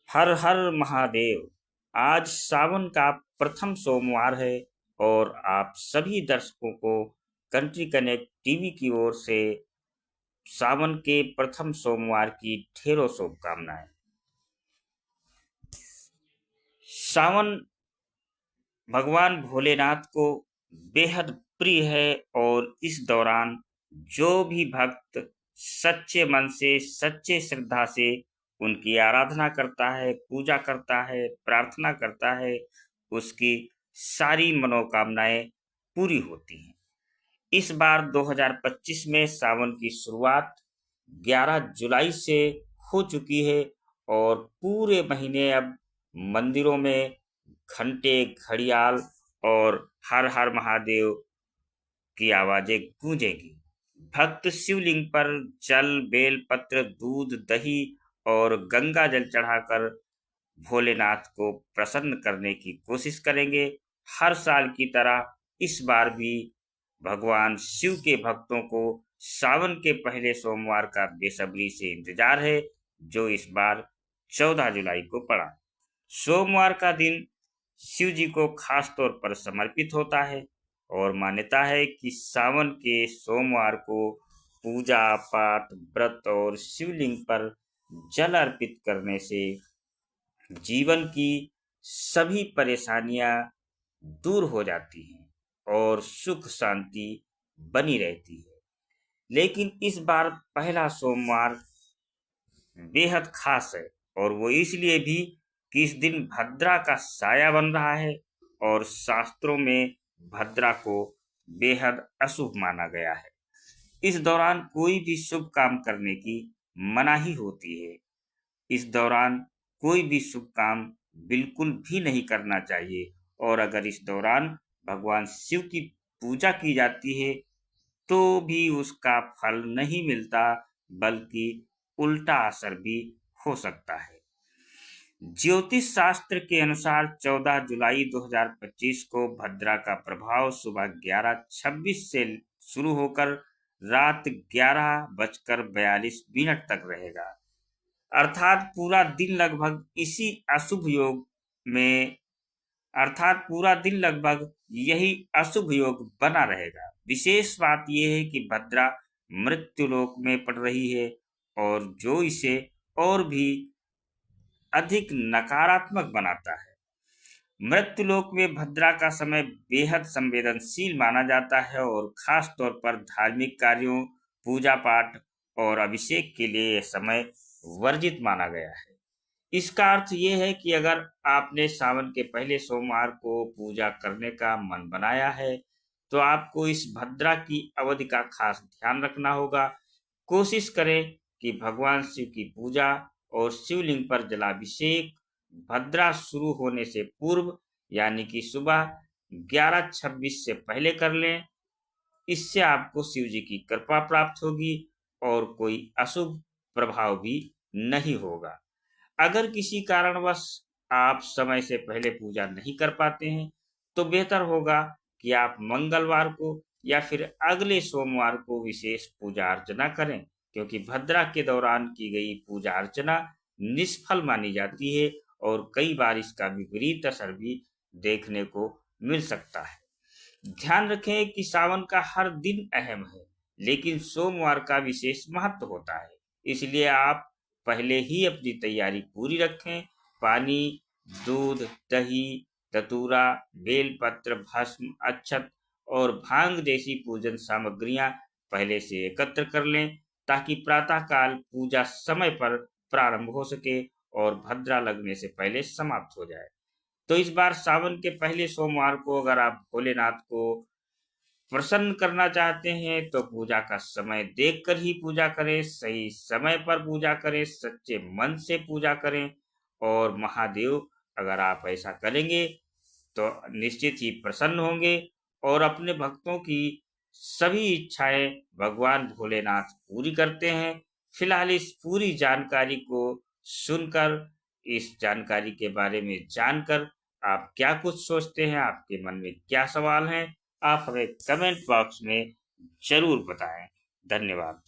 हर हर महादेव। आज सावन का प्रथम सोमवार है और आप सभी दर्शकों को कंट्री कनेक्ट टीवी की ओर से सावन के प्रथम सोमवार की ढेरों शुभकामनाएं। सावन भगवान भोलेनाथ को बेहद प्रिय है और इस दौरान जो भी भक्त सच्चे मन से, सच्चे श्रद्धा से उनकी आराधना करता है, पूजा करता है, प्रार्थना करता है, उसकी सारी मनोकामनाएं पूरी होती हैं। इस बार 2025 में सावन की शुरुआत 11 जुलाई से हो चुकी है और पूरे महीने अब मंदिरों में घंटे, घड़ियाल और हर हर महादेव की आवाजें गूंजेंगी। भक्त शिवलिंग पर जल, बेलपत्र, दूध, दही और गंगा जल चढ़ाकर भोलेनाथ को प्रसन्न करने की कोशिश करेंगे। हर साल की तरह इस बार भी भगवान शिव के भक्तों को सावन के पहले सोमवार का बेसब्री से इंतजार है, जो इस बार 14 जुलाई को पड़ा। सोमवार का दिन शिव जी को खास तौर पर समर्पित होता है और मान्यता है कि सावन के सोमवार को पूजा पाठ, व्रत और शिवलिंग पर जल अर्पित करने से जीवन की सभी परेशानियां दूर हो जाती हैं और सुख शांति बनी रहती है। लेकिन इस बार पहला सोमवार बेहद खास है और वो इसलिए भी कि इस दिन भद्रा का साया बन रहा है और शास्त्रों में भद्रा को बेहद अशुभ माना गया है। इस दौरान कोई भी शुभ काम करने की मनाही होती है। इस दौरान कोई भी शुभ काम बिल्कुल भी नहीं करना चाहिए और अगर इस दौरान भगवान शिव की पूजा की जाती है तो भी उसका फल नहीं मिलता, बल्कि उल्टा असर भी हो सकता है। ज्योतिष शास्त्र के अनुसार 14 जुलाई 2025 को भद्रा का प्रभाव सुबह 11:26 से शुरू होकर रात 11:42 तक रहेगा। अर्थात पूरा दिन लगभग इसी अशुभ योग में अर्थात पूरा दिन लगभग यही अशुभ योग बना रहेगा। विशेष बात यह है कि भद्रा मृत्युलोक में पड़ रही है और जो इसे और भी अधिक नकारात्मक बनाता है। मृत्युलोक में भद्रा का समय बेहद संवेदनशील माना जाता है और खास तौर पर धार्मिक कार्यों, पूजा पाठ और अभिषेक के लिए यह समय वर्जित माना गया है। इसका अर्थ ये है कि अगर आपने सावन के पहले सोमवार को पूजा करने का मन बनाया है तो आपको इस भद्रा की अवधि का खास ध्यान रखना होगा। कोशिश करें कि भगवान शिव की पूजा और शिवलिंग पर जलाभिषेक भद्रा शुरू होने से पूर्व यानी कि सुबह 11:26 से पहले कर लें। इससे आपको शिव जी की कृपा प्राप्त होगी और कोई अशुभ प्रभाव भी नहीं होगा। अगर किसी कारणवश आप समय से पहले पूजा नहीं कर पाते हैं तो बेहतर होगा कि आप मंगलवार को या फिर अगले सोमवार को विशेष पूजा अर्चना करें, क्योंकि भद्रा के दौरान की गई पूजा अर्चना निष्फल मानी जाती है और कई बार इसका विपरीत असर भी देखने को मिल सकता है। ध्यान रखें कि सावन का हर दिन अहम है, लेकिन सोमवार का विशेष महत्व होता है, इसलिए आप पहले ही अपनी तैयारी पूरी रखें। पानी, दूध, दही, धतूरा, बेलपत्र, भस्म, अक्षत और भांग जैसी पूजन सामग्रियां पहले से एकत्र कर लें ताकि प्रातःकाल पूजा समय पर प्रारंभ हो सके और भद्रा लगने से पहले समाप्त हो जाए। तो इस बार सावन के पहले सोमवार को अगर आप भोलेनाथ को प्रसन्न करना चाहते हैं तो पूजा का समय देखकर ही पूजा करें, सही समय पर पूजा करें, सच्चे मन से पूजा करें और महादेव अगर आप ऐसा करेंगे तो निश्चित ही प्रसन्न होंगे और अपने भक्तों की सभी इच्छाएं भगवान भोलेनाथ पूरी करते हैं। फिलहाल इस पूरी जानकारी को सुनकर, इस जानकारी के बारे में जानकर आप क्या कुछ सोचते हैं, आपके मन में क्या सवाल हैं, आप हमें कमेंट बॉक्स में जरूर बताएं। धन्यवाद।